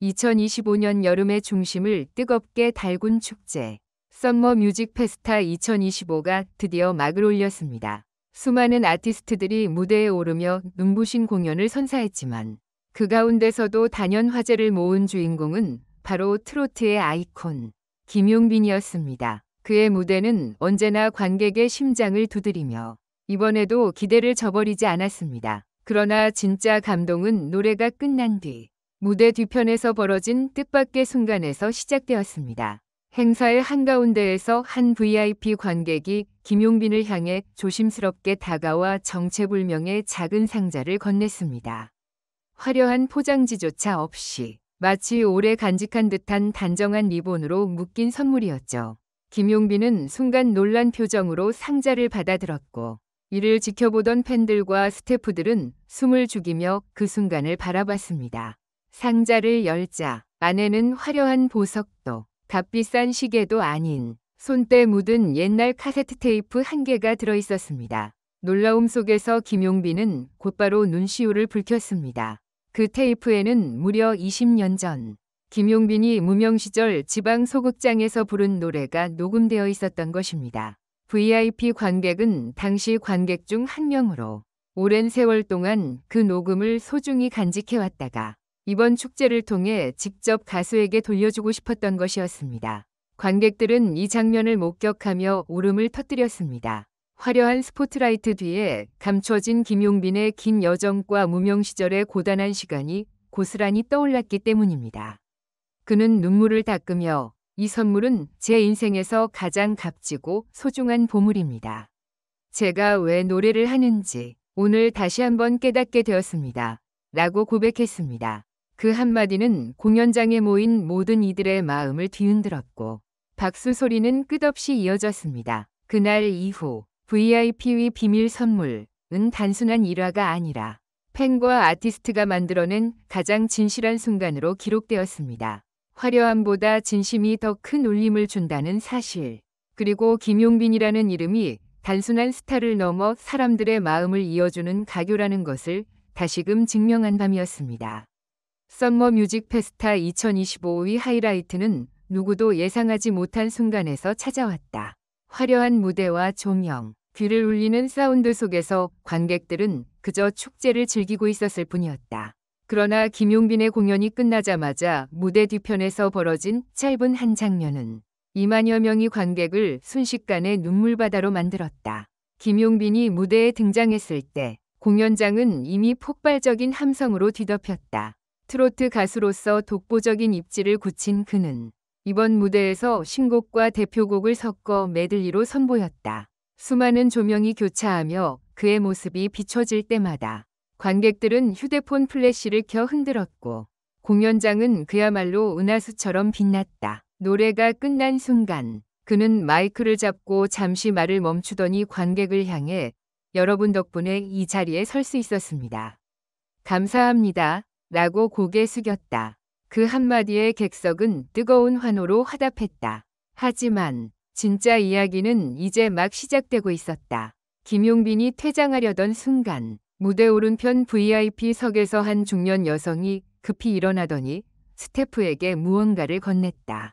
2025년 여름의 중심을 뜨겁게 달군 축제 썸머 뮤직 페스타 2025가 드디어 막을 올렸습니다. 수많은 아티스트들이 무대에 오르며 눈부신 공연을 선사했지만 그 가운데서도 단연 화제를 모은 주인공은 바로 트로트의 아이콘 김용빈이었습니다. 그의 무대는 언제나 관객의 심장을 두드리며 이번에도 기대를 저버리지 않았습니다. 그러나 진짜 감동은 노래가 끝난 뒤 무대 뒤편에서 벌어진 뜻밖의 순간에서 시작되었습니다. 행사의 한가운데에서 한 VIP 관객이 김용빈을 향해 조심스럽게 다가와 정체불명의 작은 상자를 건넸습니다. 화려한 포장지조차 없이 마치 오래 간직한 듯한 단정한 리본으로 묶인 선물이었죠. 김용빈은 순간 놀란 표정으로 상자를 받아들었고 이를 지켜보던 팬들과 스태프들은 숨을 죽이며 그 순간을 바라봤습니다. 상자를 열자 안에는 화려한 보석도 값비싼 시계도 아닌 손때 묻은 옛날 카세트 테이프 한 개가 들어있었습니다. 놀라움 속에서 김용빈은 곧바로 눈시울을 붉혔습니다. 그 테이프에는 무려 20년 전 김용빈이 무명 시절 지방 소극장에서 부른 노래가 녹음되어 있었던 것입니다. VIP 관객은 당시 관객 중 한 명으로 오랜 세월 동안 그 녹음을 소중히 간직해왔다가 이번 축제를 통해 직접 가수에게 돌려주고 싶었던 것이었습니다. 관객들은 이 장면을 목격하며 울음을 터뜨렸습니다. 화려한 스포트라이트 뒤에 감춰진 김용빈의 긴 여정과 무명 시절의 고단한 시간이 고스란히 떠올랐기 때문입니다. 그는 눈물을 닦으며 이 선물은 제 인생에서 가장 값지고 소중한 보물입니다. 제가 왜 노래를 하는지 오늘 다시 한번 깨닫게 되었습니다. 라고 고백했습니다. 그 한마디는 공연장에 모인 모든 이들의 마음을 뒤흔들었고 박수 소리는 끝없이 이어졌습니다. 그날 이후 VIP의 비밀 선물은 단순한 일화가 아니라 팬과 아티스트가 만들어낸 가장 진실한 순간으로 기록되었습니다. 화려함보다 진심이 더 큰 울림을 준다는 사실, 그리고 김용빈이라는 이름이 단순한 스타를 넘어 사람들의 마음을 이어주는 가교라는 것을 다시금 증명한 밤이었습니다. 썸머 뮤직 페스타 2025의 하이라이트는 누구도 예상하지 못한 순간에서 찾아왔다. 화려한 무대와 조명, 귀를 울리는 사운드 속에서 관객들은 그저 축제를 즐기고 있었을 뿐이었다. 그러나 김용빈의 공연이 끝나자마자 무대 뒤편에서 벌어진 짧은 한 장면은 2만여 명의 관객을 순식간에 눈물바다로 만들었다. 김용빈이 무대에 등장했을 때 공연장은 이미 폭발적인 함성으로 뒤덮였다. 트로트 가수로서 독보적인 입지를 굳힌 그는 이번 무대에서 신곡과 대표곡을 섞어 메들리로 선보였다. 수많은 조명이 교차하며 그의 모습이 비춰질 때마다 관객들은 휴대폰 플래시를 켜 흔들었고 공연장은 그야말로 은하수처럼 빛났다. 노래가 끝난 순간 그는 마이크를 잡고 잠시 말을 멈추더니 관객을 향해 여러분 덕분에 이 자리에 설 수 있었습니다. 감사합니다. 라고 고개 숙였다. 그 한마디에 객석은 뜨거운 환호로 화답했다. 하지만 진짜 이야기는 이제 막 시작되고 있었다. 김용빈이 퇴장하려던 순간 무대 오른편 VIP석에서 한 중년 여성이 급히 일어나더니 스태프에게 무언가를 건넸다.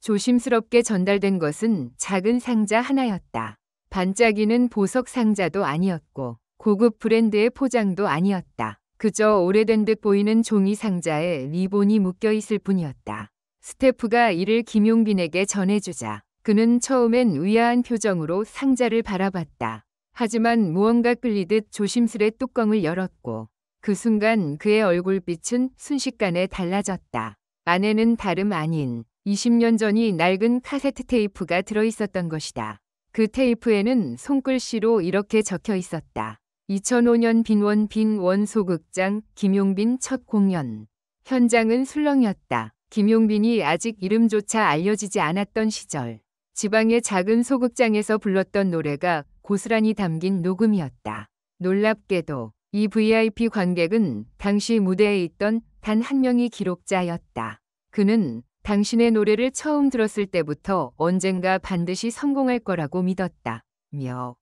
조심스럽게 전달된 것은 작은 상자 하나였다. 반짝이는 보석 상자도 아니었고 고급 브랜드의 포장도 아니었다. 그저 오래된 듯 보이는 종이 상자에 리본이 묶여 있을 뿐이었다. 스태프가 이를 김용빈에게 전해주자 그는 처음엔 의아한 표정으로 상자를 바라봤다. 하지만 무언가 끌리듯 조심스레 뚜껑을 열었고 그 순간 그의 얼굴빛은 순식간에 달라졌다. 안에는 다름 아닌 20년 전이 낡은 카세트 테이프가 들어있었던 것이다. 그 테이프에는 손글씨로 이렇게 적혀 있었다. 2005년 빈원 소극장 김용빈 첫 공연. 현장은 술렁이었다. 김용빈이 아직 이름조차 알려지지 않았던 시절 지방의 작은 소극장에서 불렀던 노래가 고스란히 담긴 녹음이었다. 놀랍게도 이 VIP 관객은 당시 무대에 있던 단 한 명의 기록자였다. 그는 당신의 노래를 처음 들었을 때부터 언젠가 반드시 성공할 거라고 믿었다며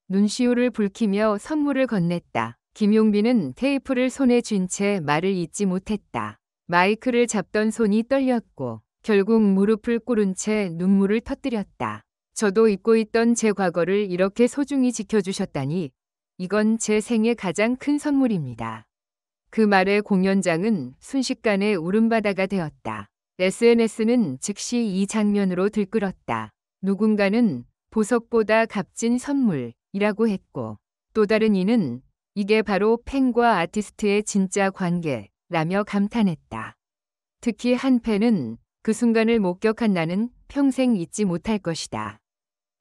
눈시울을 붉히며 선물을 건넸다. 김용빈은 테이프를 손에 쥔 채 말을 잇지 못했다. 마이크를 잡던 손이 떨렸고 결국 무릎을 꿇은 채 눈물을 터뜨렸다. 저도 잊고 있던 제 과거를 이렇게 소중히 지켜주셨다니 이건 제 생애 가장 큰 선물입니다. 그 말에 공연장은 순식간에 울음바다가 되었다. SNS는 즉시 이 장면으로 들끓었다. 누군가는 보석보다 값진 선물이라고 했고 또 다른 이는 이게 바로 팬과 아티스트의 진짜 관계라며 감탄했다. 특히 한 팬은 그 순간을 목격한 나는 평생 잊지 못할 것이다.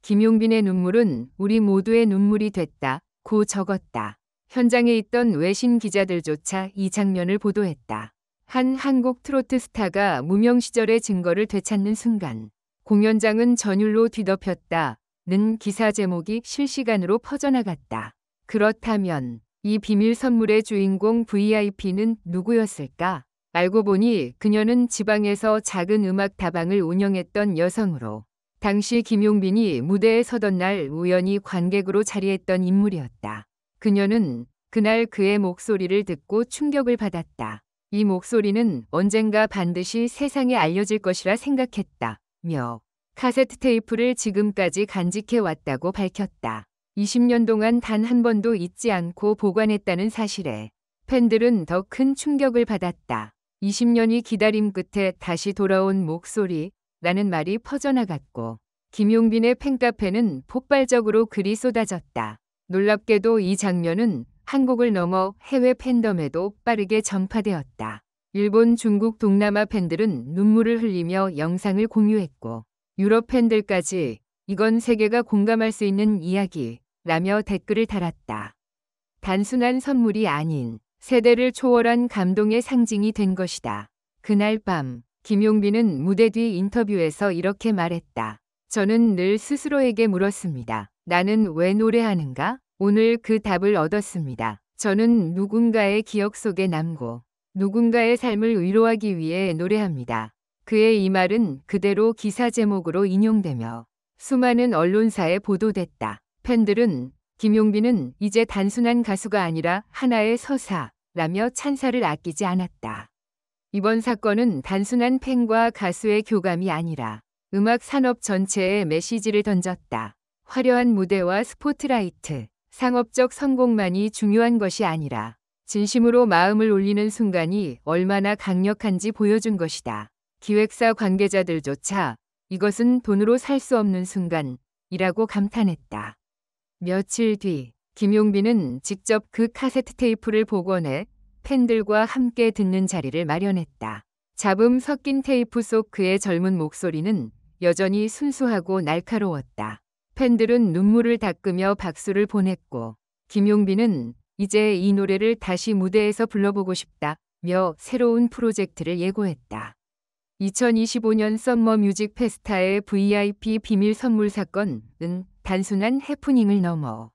김용빈의 눈물은 우리 모두의 눈물이 됐다고 적었다. 현장에 있던 외신 기자들조차 이 장면을 보도했다. 한 한국 트로트 스타가 무명 시절의 증거를 되찾는 순간 공연장은 전율로 뒤덮였다는 기사 제목이 실시간으로 퍼져나갔다. 그렇다면 이 비밀 선물의 주인공 VIP는 누구였을까? 알고 보니 그녀는 지방에서 작은 음악 다방을 운영했던 여성으로 당시 김용빈이 무대에 서던 날 우연히 관객으로 자리했던 인물이었다. 그녀는 그날 그의 목소리를 듣고 충격을 받았다. 이 목소리는 언젠가 반드시 세상에 알려질 것이라 생각했다며 카세트 테이프를 지금까지 간직해 왔다고 밝혔다. 20년 동안 단 한 번도 잊지 않고 보관했다는 사실에 팬들은 더 큰 충격을 받았다. 20년이 기다림 끝에 다시 돌아온 목소리라는 말이 퍼져나갔고 김용빈의 팬카페는 폭발적으로 글이 쏟아졌다. 놀랍게도 이 장면은 한국을 넘어 해외 팬덤에도 빠르게 전파되었다. 일본, 중국, 동남아 팬들은 눈물을 흘리며 영상을 공유했고 유럽 팬들까지 이건 세계가 공감할 수 있는 이야기라며 댓글을 달았다. 단순한 선물이 아닌 세대를 초월한 감동의 상징이 된 것이다. 그날 밤 김용빈은 무대 뒤 인터뷰에서 이렇게 말했다. 저는 늘 스스로에게 물었습니다. 나는 왜 노래하는가? 오늘 그 답을 얻었습니다. 저는 누군가의 기억 속에 남고 누군가의 삶을 위로하기 위해 노래합니다. 그의 이 말은 그대로 기사 제목으로 인용되며 수많은 언론사에 보도됐다. 팬들은 김용빈은 이제 단순한 가수가 아니라 하나의 서사라며 찬사를 아끼지 않았다. 이번 사건은 단순한 팬과 가수의 교감이 아니라 음악 산업 전체에 메시지를 던졌다. 화려한 무대와 스포트라이트, 상업적 성공만이 중요한 것이 아니라 진심으로 마음을 울리는 순간이 얼마나 강력한지 보여준 것이다. 기획사 관계자들조차 이것은 돈으로 살 수 없는 순간이라고 감탄했다. 며칠 뒤 김용빈은 직접 그 카세트 테이프를 복원해 팬들과 함께 듣는 자리를 마련했다. 잡음 섞인 테이프 속 그의 젊은 목소리는 여전히 순수하고 날카로웠다. 팬들은 눈물을 닦으며 박수를 보냈고 김용빈은 이제 이 노래를 다시 무대에서 불러보고 싶다며 새로운 프로젝트를 예고했다. 2025년 썸머 뮤직 페스타의 VIP 비밀 선물 사건은 단순한 해프닝을 넘어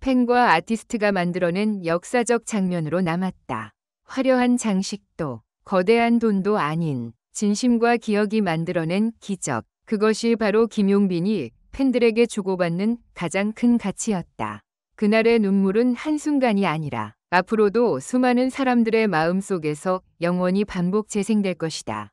팬과 아티스트가 만들어낸 역사적 장면으로 남았다. 화려한 장식도 거대한 돈도 아닌 진심과 기억이 만들어낸 기적. 그것이 바로 김용빈이 팬들에게 주고받는 가장 큰 가치였다. 그날의 눈물은 한순간이 아니라 앞으로도 수많은 사람들의 마음속에서 영원히 반복 재생될 것이다.